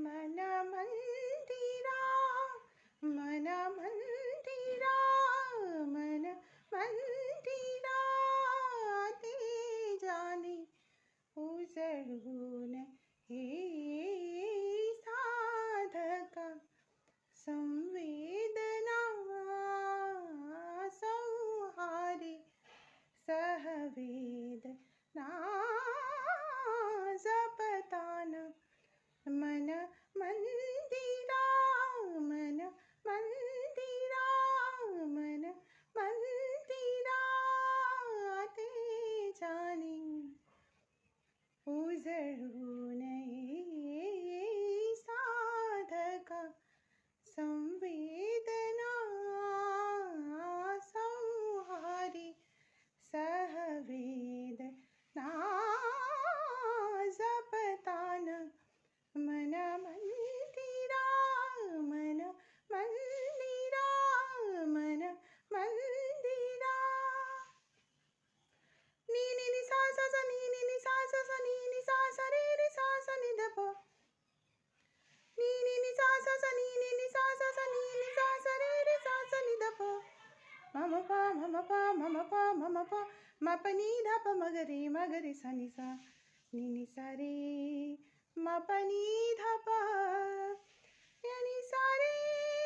मन मंदिरा मन मंदिरा मन मंदिरा ते जाणे उजळून हे साधका संवेदना संहारी सहवेदना जपताना मन मंदिरा मन मंदिरा मन मंदिरा ते जाणे उजळून ये साधका संवेदना संहारी सहवेदना जपताना मन मंदिरा मन मंदिरा मन मंदिरा नी नी नी सा सा सा नी नी नी सा सा सा नी नी सा सा रे सा सा नि ध प नी नी नी सा सा सा नी नी नी सा सा सा नी नी सा सा रे सा सा नि ध प मम प मम प मम प मम प म प नी ध प म ग रे सा नि सा नी नी सा रे म प नी ध प या नी सा रे